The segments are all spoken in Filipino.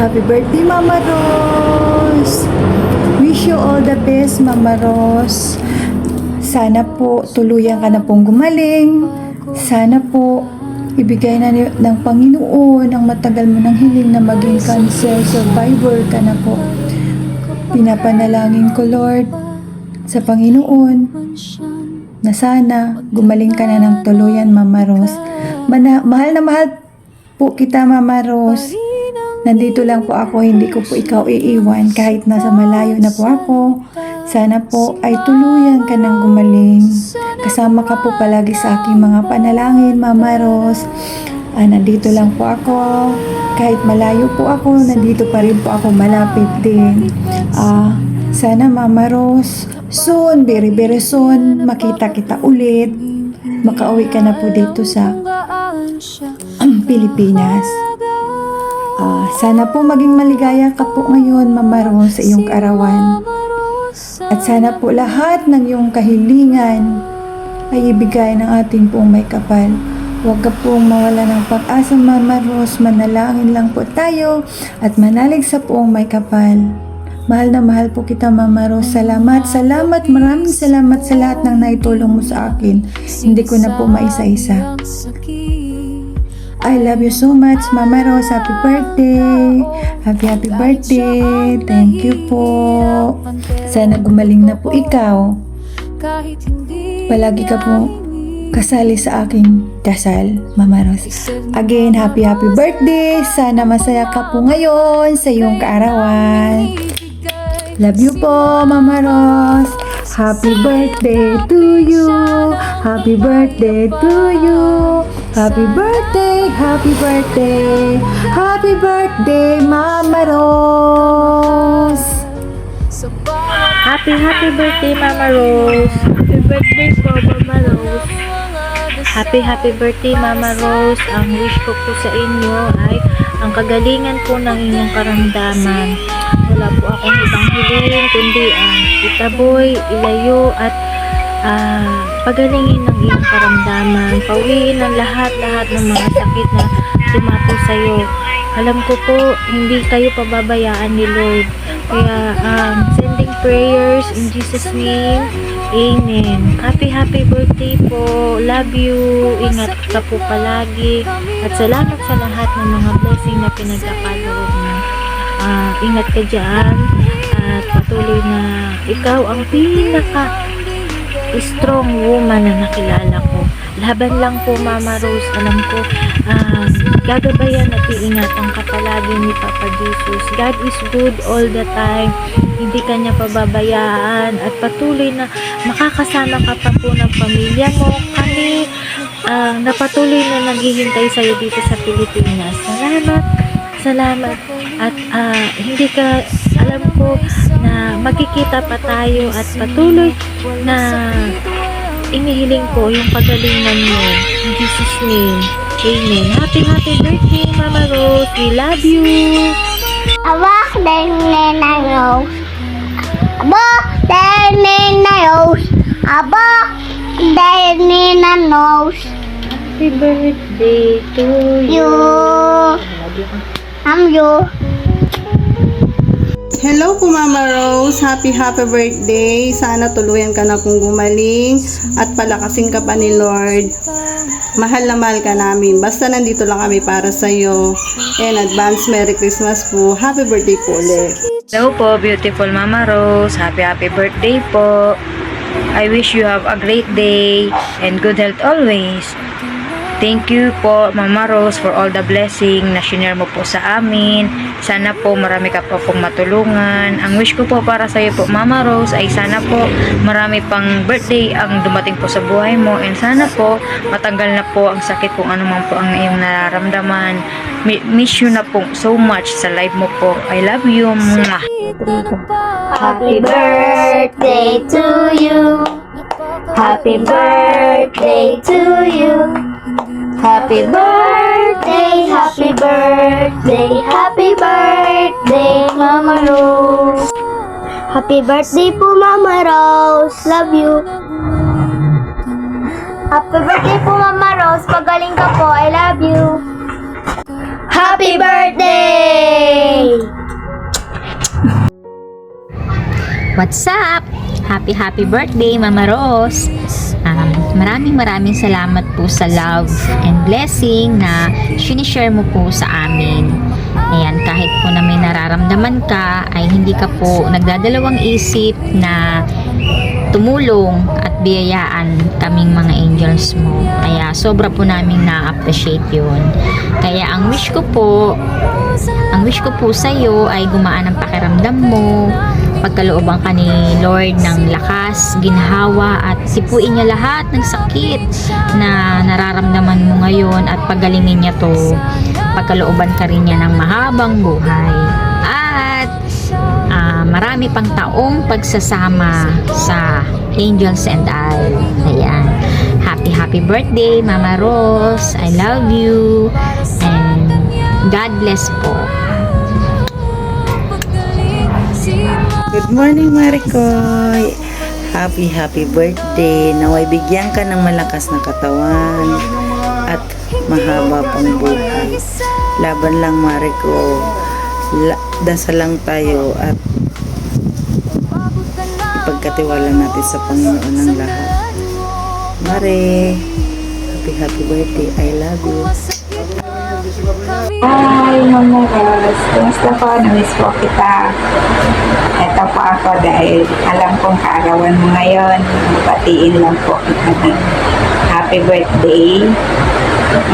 Happy birthday, Mama Rose! Wish you all the best, Mama Rose. Sana po tuluyan ka na pong gumaling. Sana po ibigay na ng Panginoon ang matagal mo nang hiling na maging cancer survivor ka na po. Pinapanalangin ko, Lord, sa Panginoon na sana gumaling ka na ng tuluyan, Mama Rose. Mahal na mahal po kita, Mama Rose. Nandito lang po ako, hindi ko po ikaw iiwan kahit nasa malayo na po ako. Sana po ay tuluyan ka ng gumaling. Kasama ka po palagi sa aking mga panalangin, Mama Rose. Nandito lang po ako. Kahit malayo po ako, nandito pa rin po ako, malapit din. Sana, Mama Rose, soon, very very soon, makita kita ulit. Makauwi ka na po dito sa Pilipinas. Sana po maging maligaya ka po ngayon, Mama Rose, sa iyong kaarawan. At sana po lahat ng iyong kahilingan ay ibigay ng ating pong may kapal. Huwag ka pong mawala ng pag-asa, Mama Rose. Manalangin lang po tayo at manalig sa poong may kapal. Mahal na mahal po kita, Mama Rose. Salamat, maraming salamat sa lahat ng naitulong mo sa akin. Hindi ko na po maisa-isa. I love you so much, Mama Rose. Happy birthday. Happy birthday. Thank you po. Sana gumaling na po ikaw. Palagi ka po kasali sa aking kasal, Mama Rose. Again, happy birthday. Sana masaya ka po ngayon sa iyong kaarawan. Love you po, Mama Rose. Happy birthday to you. Happy birthday to you. Happy birthday, happy birthday. Happy birthday, Mama Rose. Happy birthday, Mama Rose. Happy birthday po, Mama Rose. Happy birthday, Mama Rose. Ang wish ko po sa inyo ay ang kagalingan po ng inyong karamdaman. Wala po akong ibang hiling kundi ang itaboy, ilayo at pagalingin ng iyong karamdaman. Pauwiin ang lahat ng mga sakit na dumapo sa iyo. Alam ko po, hindi kayo pababayaan ni Lord. Kaya sending prayers in Jesus name. Amen. Happy birthday po. Love you. Ingat ka po palagi. At salamat sa lahat ng mga blessing na pinagkakalood mo. Ingat ka dyan. At patuloy na ikaw ang pinaka strong woman na nakilala ko. Laban lang po, Mama Rose. Alam ko, gagabayan at iingatan ka palagi ni Papa Jesus. God is good all the time. Hindi ka niya pababayaan at patuloy na makakasama ka pa po ng pamilya mo. Kami na patuloy na naghihintay sa iyo dito sa Pilipinas. Salamat. At hindi ka, alam ko na magkikita pa tayo at patuloy na inihiling ko yung pagalingan mo. In Jesus name. Amen. Happy birthday, Mama Rose. We love you. Abak din na Rose. Abak din na Rose. Abak din na Rose. Happy birthday to you. I'm you. Hello po, Mama Rose. Happy birthday. Sana tuluyan ka na pong gumaling at palakasin ka pa ni Lord. Mahal na mahal ka namin. Basta nandito lang kami para sa iyo. And advance Merry Christmas po. Happy birthday po ulit. Hello po, beautiful Mama Rose. Happy birthday po. I wish you have a great day and good health always. Thank you po, Mama Rose, for all the blessing na shinare mo po sa amin. Sana po marami ka po pong matulungan. Ang wish ko po para sa iyo po, Mama Rose, ay sana po marami pang birthday ang dumating po sa buhay mo. And sana po matanggal na po ang sakit kung ano man po ang iyong nararamdaman. Miss you na po so much sa live mo po. I love you. Mwah! Happy birthday to you. Happy birthday to you. Happy birthday, happy birthday, happy birthday, Mama Rose. Happy birthday po, Mama Rose. Love you. Happy birthday po, Mama Rose. Pagaling ka po. I love you. Happy birthday! What's up? Happy birthday, Mama Rose! Maraming salamat po sa love and blessing na sinishare mo po sa amin. Ayan, kahit po na may nararamdaman ka, ay hindi ka po nagdadalawang isip na tumulong at biyayaan kaming mga angels mo. Kaya sobra po namin na-appreciate yun. Kaya ang wish ko po sa iyo ay gumaan ang pakiramdam mo, pagkalooban ka ni Lord ng lakas, ginhawa at sipuin niya lahat ng sakit na nararamdaman mo ngayon at pagalingin niya to, pagkalooban ka rin niya ng mahabang buhay at marami pang taong pagsasama sa Angels and I. Ayan. Happy birthday, Mama Rose. I love you and God bless po. Good morning, Maricoy! Happy birthday! Naway bigyan ka ng malakas na katawan at mahaba pang buhay. Laban lang, Marico. Dasal lang tayo at ipagkatiwala natin sa Panginoon ang lahat. Mare, happy birthday. I love you. Hi, Mama Rose. Kumusta po? Namiss po kita. Ito po ako dahil alam kong kaarawan mo ngayon. Batiin lang po kita ng happy birthday.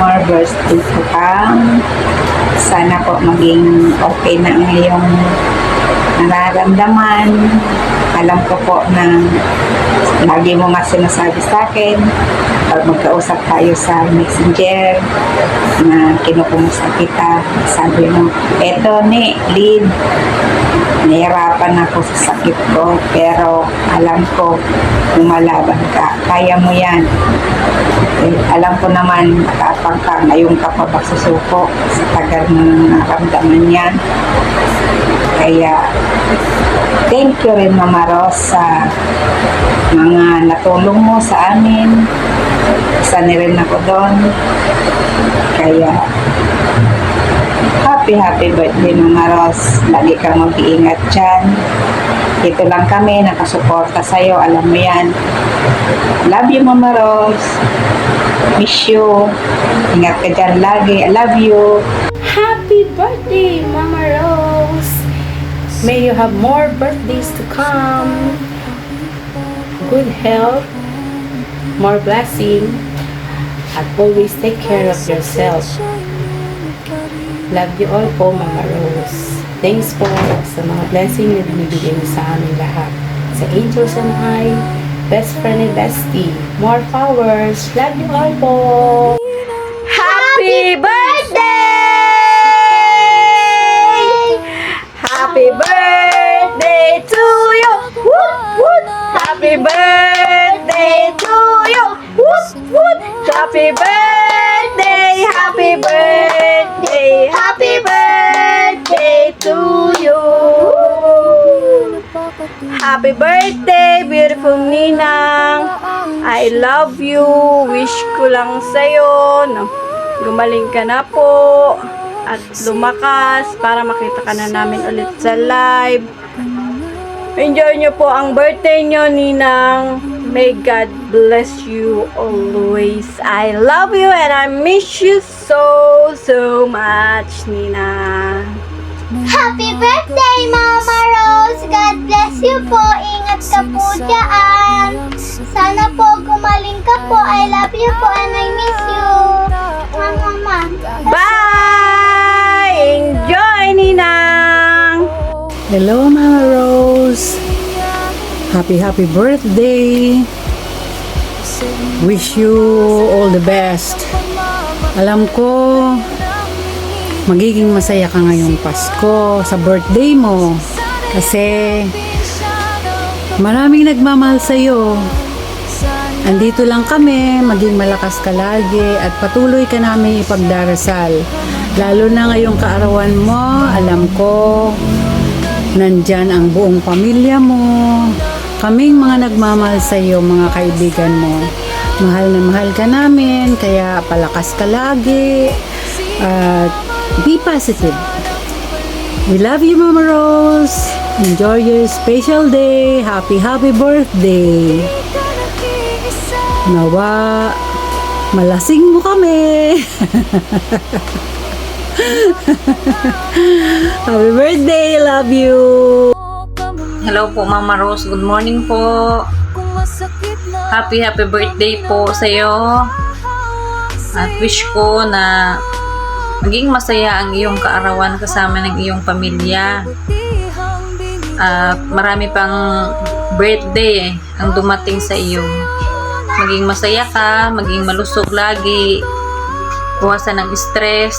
More birthday to come. Sana po maging okay na ang iyong nararamdaman. Alam ko po na lagi mo nga sinasabi sa akin pag magkausap tayo sa messenger na kinukumusta kita, sabi mo, eto ni, Lid, nahirapan ako sa sakit ko pero alam ko lumalaban ka, kaya mo yan. Alam ko naman matapang ka, ngayon ka pa magsusuko sa tagal ng naramdaman yan. Kaya thank you rin, Mama Rose, sa mga natulong mo sa amin. Isa na rin ako doon. Kaya happy birthday, Mama Rose. Lagi kang mag-iingat dyan. Dito lang kami, nakasuporta sa'yo. Alam mo yan. Love you, Mama Rose. Miss you. Ingat ka dyan lagi. I love you. Happy birthday, Mama Rose! May you have more birthdays to come. Good health, more blessing, at always take care of yourself. Love you all po, Mama Rose. Thanks po sa mga blessing na binibigay mo sa amin lahat. Sa Angels and I, best friend and bestie. More powers. Love you all po. Happy birthday! Happy birthday to you! Woot, woot! Happy birthday to you! Woot, woot! Happy birthday! Happy birthday! Happy birthday to you! Happy birthday, beautiful Ninang! I love you! Wish ko lang sa'yo na gumaling ka na po at lumakas para makita ka na namin ulit sa live. Enjoy nyo po ang birthday nyo, Ninang. May God bless you always. I love you and I miss you so much, Ninang. Happy birthday, Mama Rose! God bless you po. Ingat ka po dyan. Sana po gumaling ka po. I love you po and I miss you. Mama. Bye! Enjoy, Ninang! Hello, Mama Rose. Happy birthday. Wish you all the best. Alam ko, magiging masaya ka ngayong Pasko sa birthday mo. Kasi maraming nagmamahal sa'yo. Andito lang kami, maging malakas ka lagi at patuloy ka namin ipagdarasal. Lalo na ngayong kaarawan mo, alam ko, nandyan ang buong pamilya mo. Kaming mga nagmamahal sa iyo, mga kaibigan mo. Mahal na mahal ka namin, kaya palakas ka lagi. At be positive. We love you, Mama Rose. Enjoy your special day. Happy birthday. Nawa, malasing mo kami. Happy birthday. Love you. Hello po, Mama Rose. Good morning po. Happy birthday po sa iyo. At wish ko na maging masaya ang iyong kaarawan kasama ng iyong pamilya. At marami pang birthday ang dumating sa iyo. Maging masaya ka, maging malusog lagi, iwasan ng stress.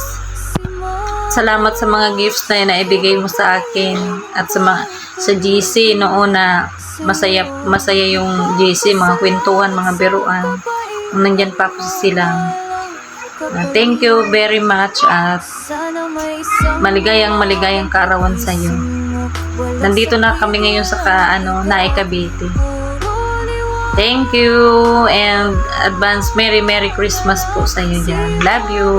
Salamat sa mga gifts na naibigay mo sa akin at sa GC noon na masaya yung GC, mga kwentuhan, mga biruan. Nandyan pa ako sa silang. Thank you very much at maligayang kaarawan sa iyo. Nandito na kami ngayon sa Nae Cavite. Thank you and advance Merry Christmas po sa iyo dyan. Love you.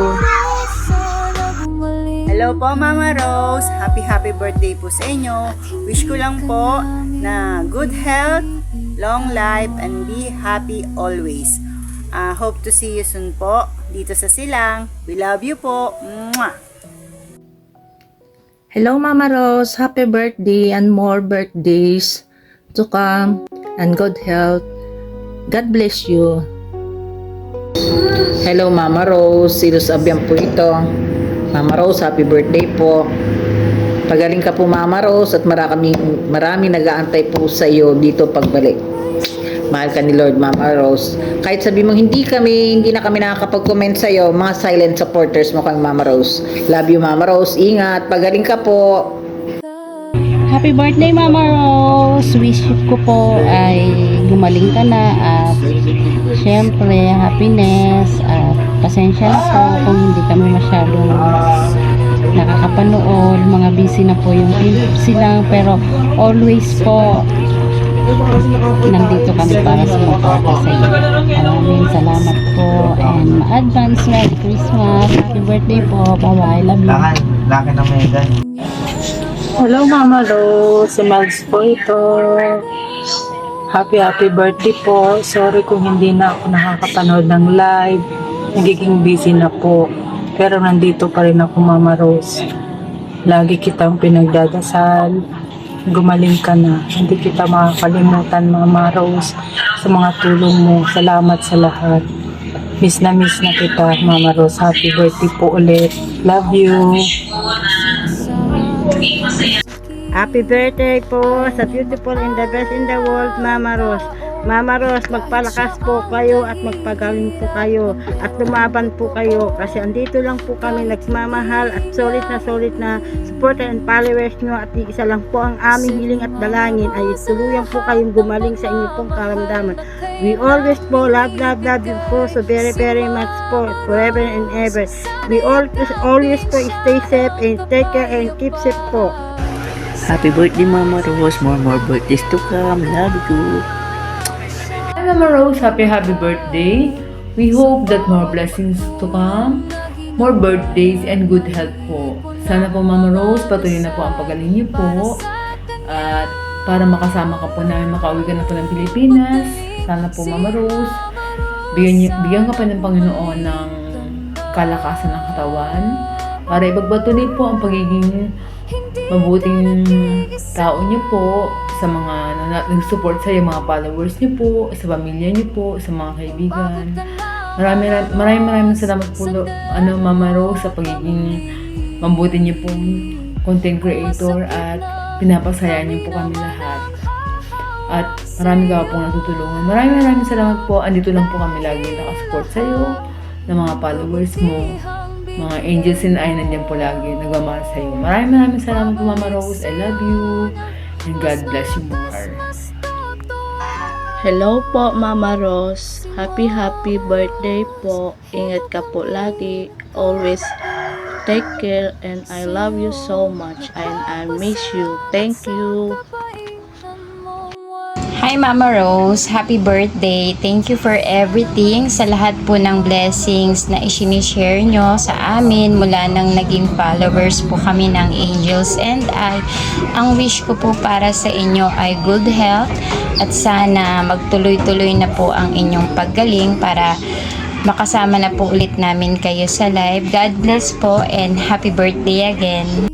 Hello po Mama Rose, happy birthday po sa inyo. Wish ko lang po na good health, long life, and be happy always. Hope to see you soon po dito sa Silang. We love you po. Mwah! Hello Mama Rose, happy birthday and more birthdays to come and good health. God bless you. Hello Mama Rose, Silos Abian po ito. Mama Rose, happy birthday po. Pagaling ka po Mama Rose at marami nag-aantay po sa iyo dito pagbalik. Mahal ka ni Lord Mama Rose. Kahit sabi mong hindi na kami nakakapag-comment sa iyo, mga silent supporters mo kami Mama Rose. Love you Mama Rose. Ingat, pagaling ka po. Happy birthday Mama Rose. Wish ko po ay gumaling ka na at syempre happiness at pasensya na po kung hindi kami masyadong nakakapanood. Mga busy na po yung Silang, pero always po nandito kami para sumuporta sa iyo. Maraming salamat po and advance Merry Christmas. Happy birthday po. Bye-bye. Love you. Laki na Megan. Hello Mama Rose, si Mags po ito. Happy birthday po. Sorry kung hindi na ako nakakapanood ng live. Nagiging busy na po. Pero nandito pa rin ako Mama Rose. Lagi kitang pinagdadasal. Gumaling ka na. Hindi kita makakalimutan Mama Rose sa mga tulong mo. Salamat sa lahat. Miss na kita Mama Rose. Happy birthday po ulit. Love you. Happy birthday po sa beautiful and the best in the world, Mama Rose. Mama Rose, magpalakas po kayo at magpagaling po kayo at lumaban po kayo kasi andito lang po kami nagmamahal at solid na supporter and followers nyo at isa lang po ang aming hiling at dalangin ay tuluyan po kayong gumaling sa inyong pong karamdaman. We always po love you po so very much po forever and ever. We always po stay safe and take care and keep safe po. Happy birthday Mama Rose. More birthdays to come. Love you. Hi Mama Rose, happy birthday. We hope that more blessings to come, more birthdays and good health po. Sana po Mama Rose, patuloy na po ang pagaling niyo po. At para makasama ka po namin, makauwi ka na po ng Pilipinas. Sana po Mama Rose, bigyan ka pa ng Panginoon ng kalakasan ng katawan para ipagpatuloy po ang pagiging mabuting tao niyo po sa mga nag-support sa iyo, mga followers niyo po, sa pamilya niyo po, sa mga kaibigan. Maraming salamat po Mama Rose sa pagiging mabuti niyo pong content creator at pinapasaya niyo po kami lahat. At marami ka pong natutulungan. Maraming salamat po. Andito lang po kami lagi nakasupport sa iyo, ng mga followers mo. Mga angels and I nandiyan po lagi nagmamahal sa iyo. Maraming salamat po Mama Rose. I love you. And God bless you more. Hello po Mama Rose. Happy birthday po. Ingat ka po lagi. Always take care and I love you so much and I miss you. Thank you. Hi Mama Rose, happy birthday. Thank you for everything, sa lahat po ng blessings na isinishare nyo sa amin mula nang naging followers po kami ng Angels and I. Ang wish ko po para sa inyo ay good health at sana magtuloy-tuloy na po ang inyong paggaling para makasama na po ulit namin kayo sa live. God bless po and happy birthday again.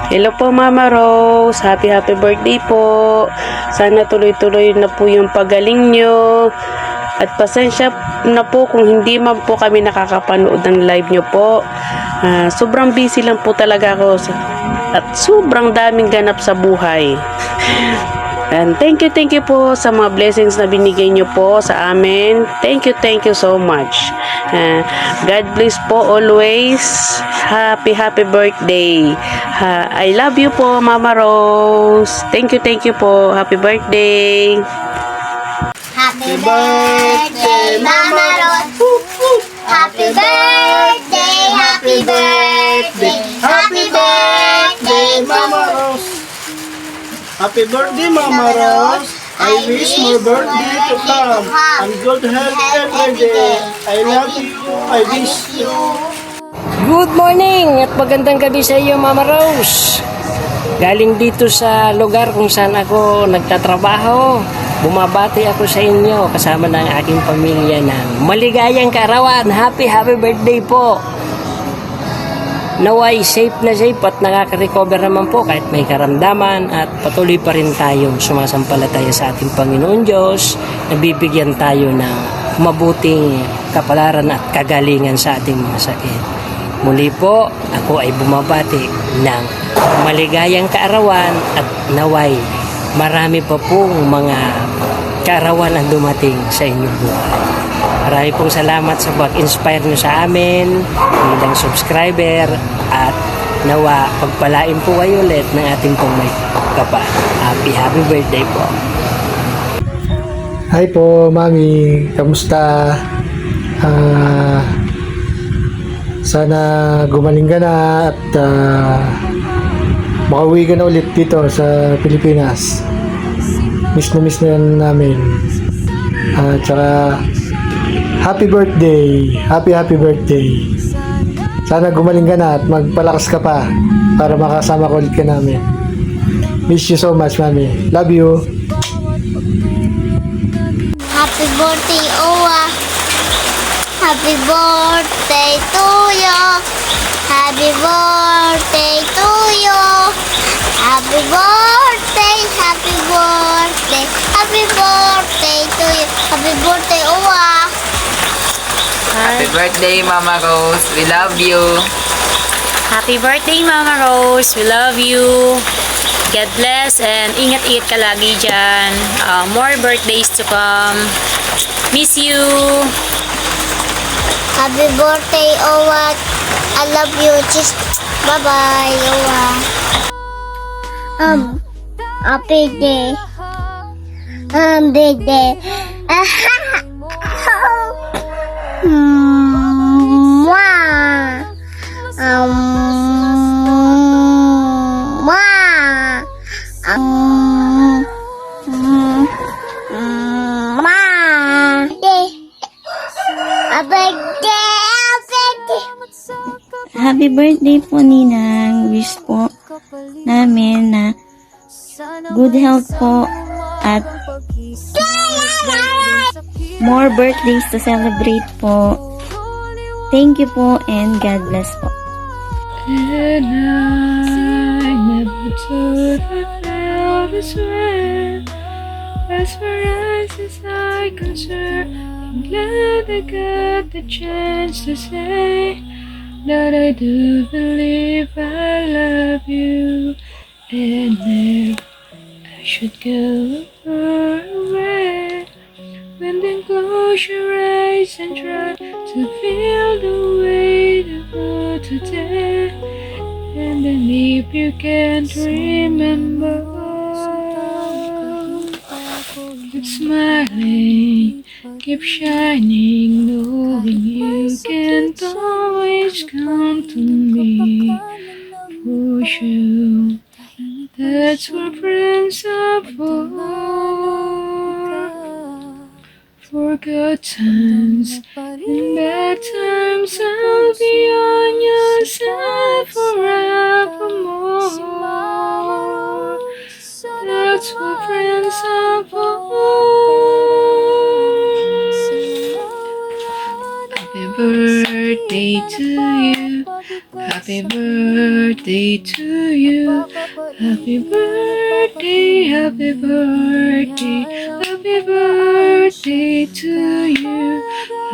Hello po Mama Rose, happy birthday po. Sana tuloy-tuloy na po yung pagaling nyo. At pasensya na po kung hindi man po kami nakakapanood ng live nyo po. Sobrang busy lang po talaga ako at sobrang daming ganap sa buhay. And thank you po sa mga blessings na binigay nyo po sa amin. Thank you so much. God bless po always. Happy birthday. I love you po Mama Rose. Thank you po. Happy birthday. Happy birthday, Mama Rose. Happy birthday, happy birthday, happy birthday, Mama Rose. Happy birthday, Mama Rose. I wish more birthday to come and good health every day. I love you. I wish you. Good morning at magandang gabi sa iyo Mama Rose. Galing dito sa lugar kung saan ako nagtatrabaho. Bumabati ako sa inyo kasama ng aking pamilya ng maligayang kaarawan. Happy birthday po. Naway safe na safe at nakaka-recover naman po kahit may karamdaman at patuloy pa rin tayong sumasampalataya sa ating Panginoon Diyos. Nabibigyan tayo ng mabuting kapalaran at kagalingan sa ating mga sakit. Muli po, ako ay bumabati ng maligayang kaarawan at naway marami pa pong mga kaarawan ang dumating sa inyong buhay. Marami pong salamat sa pag-inspire nyo sa amin bilang subscriber at nawa pagpalain po kayo ulit ng ating pong may kapal. Happy birthday po. Hi po, Mami. Kamusta? Sana gumaling ka na at makauwi ka na ulit dito sa Pilipinas. Miss na namin. Tsaka happy birthday. Happy birthday. Sana gumaling ka na at magpalakas ka pa para makasama ko ulit ka namin. Miss you so much, Mami. Love you. Happy birthday, Owa. Happy birthday to you. Happy birthday to you. Happy birthday, happy birthday, happy birthday to you. Happy birthday, Owa. Happy birthday, Mama Rose. We love you. Happy birthday, Mama Rose. We love you. God bless and ingat-ingat ka lagi dyan. More birthdays to come. Miss you. Happy birthday, Owa. I love you. Just bye-bye, Owa. Happy day. Big day. Happy birthday po, Ninang. Wish po namin na good health po at more birthdays to celebrate po. Thank you po and God bless po. And I never thought I felt this way. As far as I'm concerned, I'm glad I got the chance to say that I do believe I love you, and if I should go far away, when then close your eyes and try to feel the weight of all today, and then if you can't remember, keep smiling, keep shining, knowing you can't always count on me for sure. That's what friends are for. good times. In bad times, I'll be on your side forevermore. That's what friends are for. Happy birthday to you. Happy birthday to you. Happy birthday, happy birthday, happy birthday to you.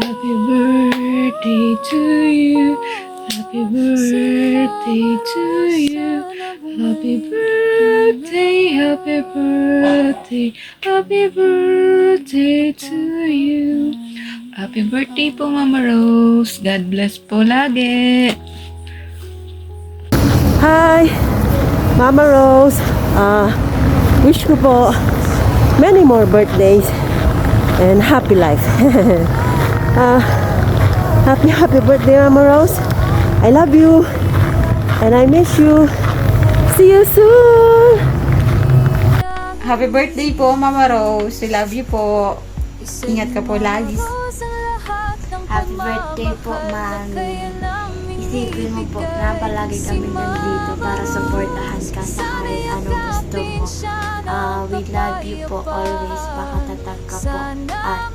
Happy birthday to you. Happy birthday to you. Happy birthday, happy birthday, happy birthday to you. Happy birthday po, Mama Rose. God bless po lagi. Hi, Mama Rose. Wish ko po many more birthdays and happy life. Happy birthday, Mama Rose. I love you and I miss you. See you soon. Happy birthday po, Mama Rose. We love you po. Ingat ka po lagi. Happy birthday po, Mami. Isipin mo po na palagi kami nandito para supportahan ka sa kahit anong gusto mo. We love you po always. Pakatatag ka po at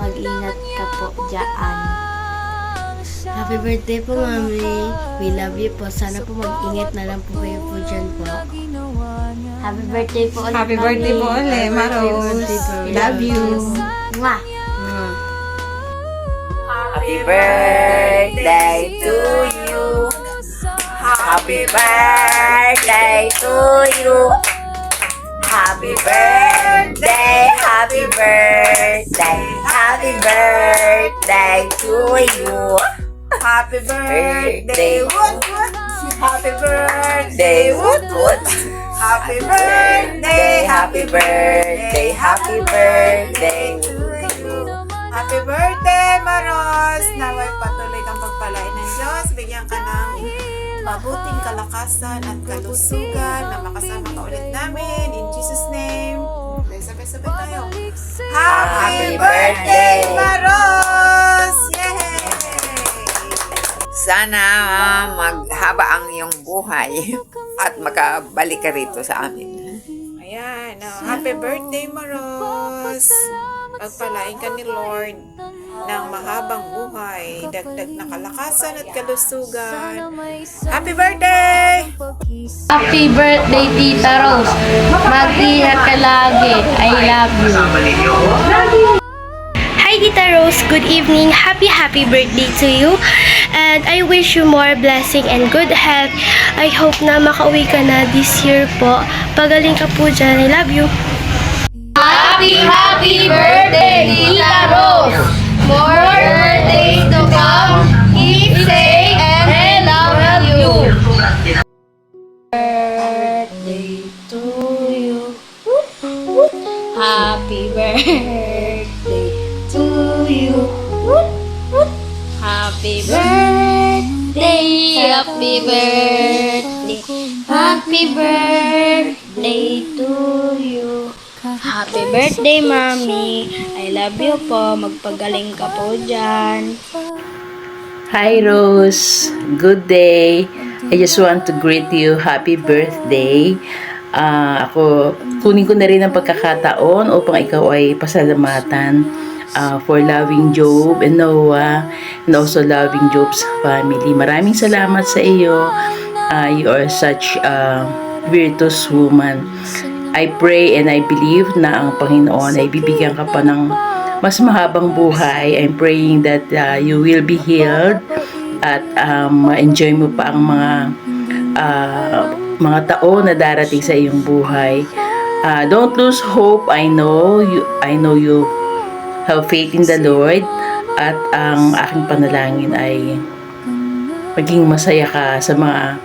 mag-ingat ka po dyan. Happy birthday po, Mami. We love you po. Sana po mag-ingat na lang po kayo po dyan po. Happy birthday po ulit, Happy birthday po ulit, Ma Rose. We love you. Mwah! Happy birthday to you. Happy birthday to you. Happy birthday, happy birthday, happy birthday to you. Happy birthday, woot woot. Happy birthday, woot woot. Happy birthday, happy birthday, happy birthday to you. Happy birthday, Maros! Naway patuloy kang pagpalain ng Diyos. Bigyan ka ng mabuting kalakasan at kalusugan na makasama ka ulit namin. In Jesus' name. Sabay-sabay tayo. Happy birthday, Maros! Yay! Sana maghaba ang iyong buhay at makabalik ka rito sa amin. Ayan. Happy birthday, Maros! Pagpalain ka ni Lord ng mahabang buhay, dagdag na kalakasan at kalusugan. Happy birthday! Happy birthday, Tita Rose. Mag-ingat ka lagi. I love you. Hi, Tita Rose. Good evening. Happy birthday to you. And I wish you more blessing and good health. I hope na makauwi ka na this year po. Pagaling ka po dyan. I love you. Happy birthday, Tita Rose! More birthdays to come. Keep safe and love you. Birthday to you. Happy birthday to you. Happy birthday, happy birthday, happy birthday to you. Happy birthday, Mami. I love you po. Magpagaling ka po dyan. Hi Rose, good day. I just want to greet you happy birthday. Ako, kunin ko na rin ang pagkakataon upang ikaw ay pasalamatan for loving Job and Noah and also loving Job's family. Maraming salamat sa iyo. You are such a virtuous woman. I pray and I believe na ang Panginoon ay bibigyan ka pa ng mas mahabang buhay. I'm praying that you will be healed at ma-enjoy mo pa ang mga taon na darating sa iyong buhay. Don't lose hope. I know you have faith in the Lord at ang aking panalangin ay maging masaya ka sa mga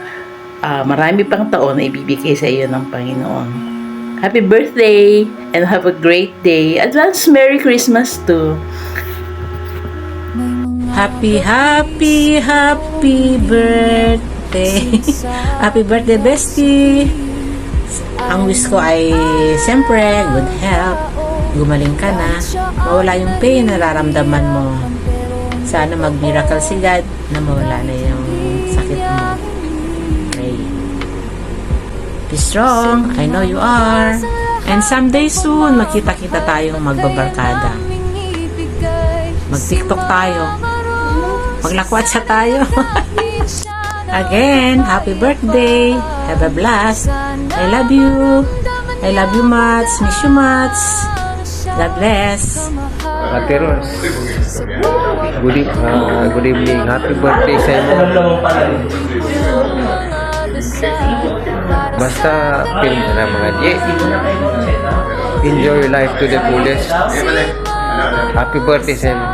marami pang taon na ibibigay sa iyo ng Panginoon. Happy birthday and have a great day. Advance Merry Christmas too. Happy birthday. Happy birthday, bestie. Ang wish ko ay siyempre good health, gumaling ka na, mawala yung pain na nararamdaman mo. Sana mag-miracle si God na mawala na yung sakit mo. Pray. Be strong. I know you are. And someday soon, makita-kita tayong magbabarkada. Mag-TikTok tayo. Maglakwatsa tayo. Again, happy birthday. Have a blast. I love you. I love you much. Miss you much. God bless. Ate Ros, good evening. Happy birthday sa inyo. Basta feel na mga enjoy your life to the fullest. Happy birthday sa inyo.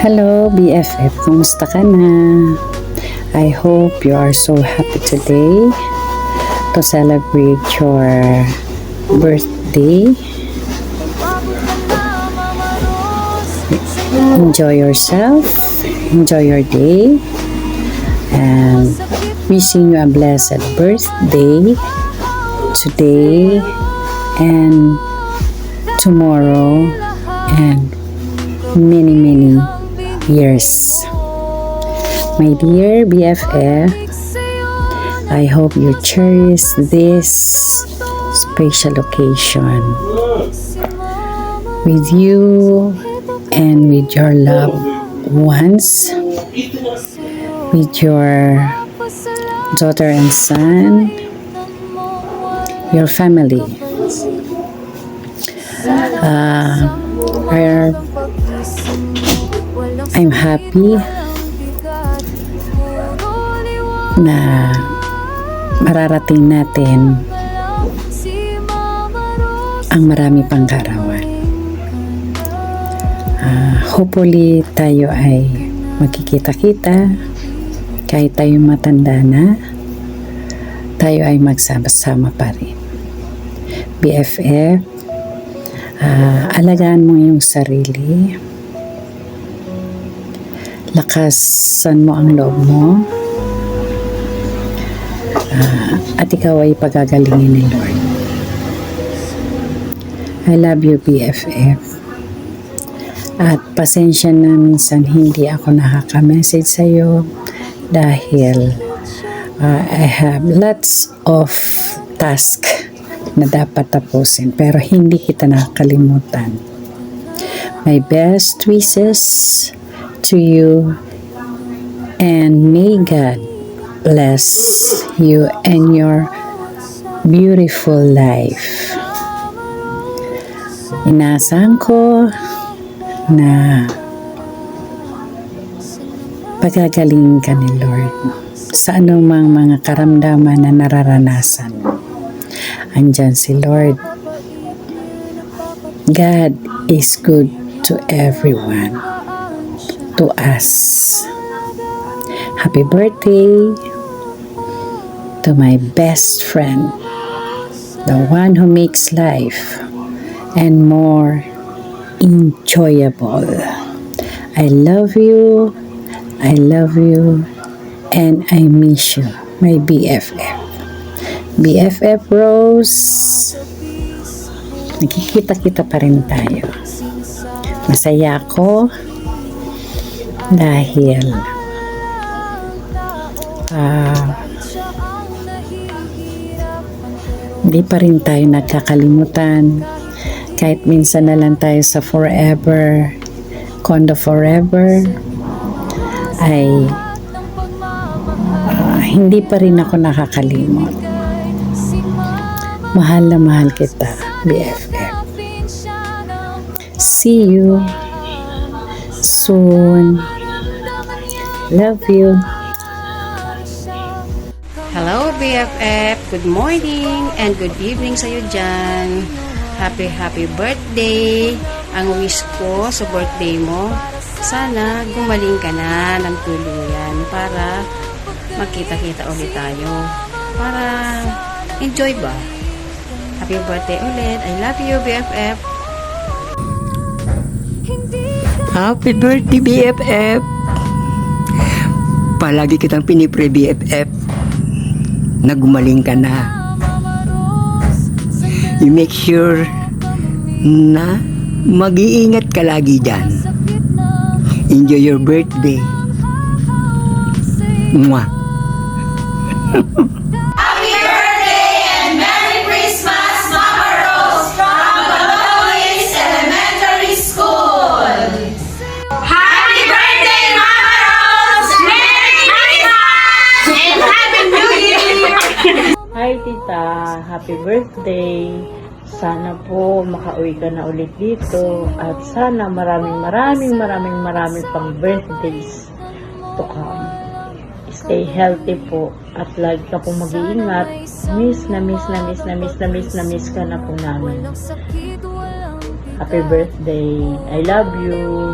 Hello, BFF. Kumusta ka na? I hope you are so happy today to celebrate your birthday. Enjoy yourself. Enjoy your day. And wishing you a blessed birthday today and tomorrow and many years. My dear BFF, I hope you cherish this special occasion with you and with your loved ones, with your daughter and son, your family. I'm happy na mararating natin ang marami pang kaarawan. Hopefully tayo ay magkikita-kita kahit tayo matanda na, tayo ay magsama-sama pa rin. BFF, alagaan mo yung sarili, lakasan mo ang loob mo, at ikaw ay pagagalingin ni Lord. I love you, BFF. At pasensya na minsan hindi ako nakaka-message sa'yo dahil I have lots of task na dapat tapusin pero hindi kita nakakalimutan. My best wishes to you and may God bless you and your beautiful life. Inaasahan ko na pagagaling ka ni Lord sa anumang mga karamdaman na nararanasan. Andyan si Lord. God is good to everyone, to us. Happy birthday to my best friend, the one who makes life and more enjoyable. I love you, and I miss you, my BFF. BFF Rose, nakikita-kita pa rin tayo. Masaya ako dahil hindi pa rin tayo nagkakalimutan. Kahit minsan na lang tayo sa forever, condo forever, ay hindi pa rin ako nakakalimot. Mahal na mahal kita, BFF. See you soon. Love you. Hello BFF, good morning and good evening sa iyo dyan. Happy birthday. Ang wish ko sa birthday mo, sana gumaling ka na ng tuluyan para magkita-kita ulit tayo. Para enjoy ba? Happy birthday ulit. I love you BFF. Happy birthday BFF. Palagi kitang pinipre BFF na gumaling ka na. You make sure na mag-iingat ka lagi dyan. Enjoy your birthday. Mwah. Happy birthday and Merry Christmas, Mama Rose from Balois Elementary School. Happy birthday, Mama Rose! Merry Christmas and Happy New Year! Hi tita, happy birthday. Sana po makauwi ka na ulit dito at sana maraming pang birthdays to come. Stay healthy po at lagi ka po mag-iingat. Miss ka na po namin. Happy birthday. I love you.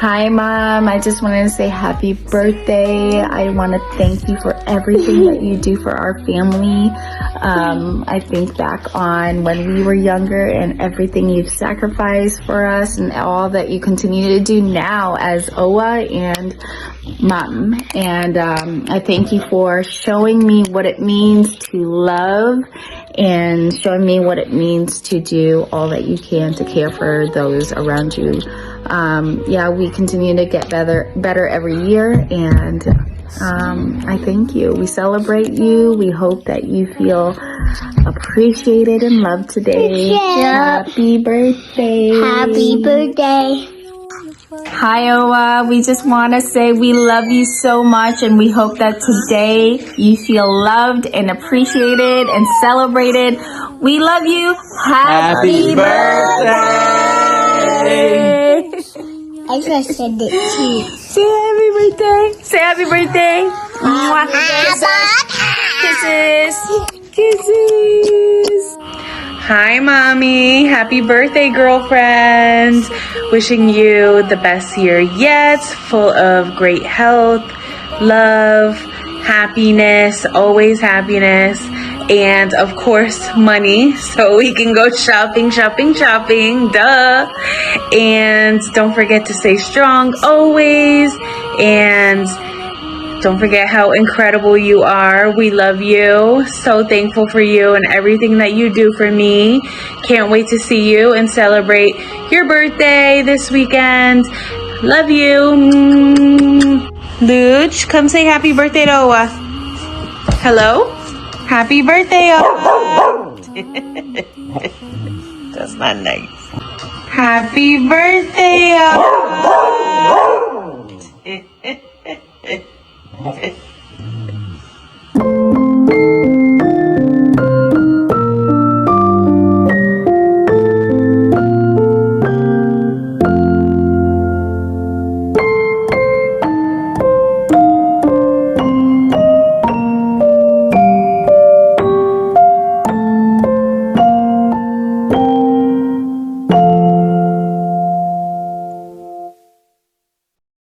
Hi, Mom. I just wanted to say happy birthday. I want to thank you for everything that you do for our family. I think back on when we were younger and everything you've sacrificed for us and all that you continue to do now as Owa and Mom. And I thank you for showing me what it means to love and showing me what it means to do all that you can to care for those around you. We continue to get better every year, and I thank you. We celebrate you. We hope that you feel appreciated and loved today. Happy birthday. Happy birthday. Hi, Owa. We just want to say we love you so much, and we hope that today you feel loved and appreciated and celebrated. We love you. Happy birthday. I just said it too. Say happy birthday. Say happy birthday. Mwah. Kisses. Kisses. Hi, Mommy. Happy birthday, girlfriend. Wishing you the best year yet, full of great health, love, happiness, always happiness, and of course, money, so we can go shopping, duh. And don't forget to stay strong always, and don't forget how incredible you are. We love you. So thankful for you and everything that you do for me. Can't wait to see you and celebrate your birthday this weekend. Love you. Luch, come say happy birthday to Owa. Hello? Happy birthday, Owa. That's not nice. Happy birthday, Owa.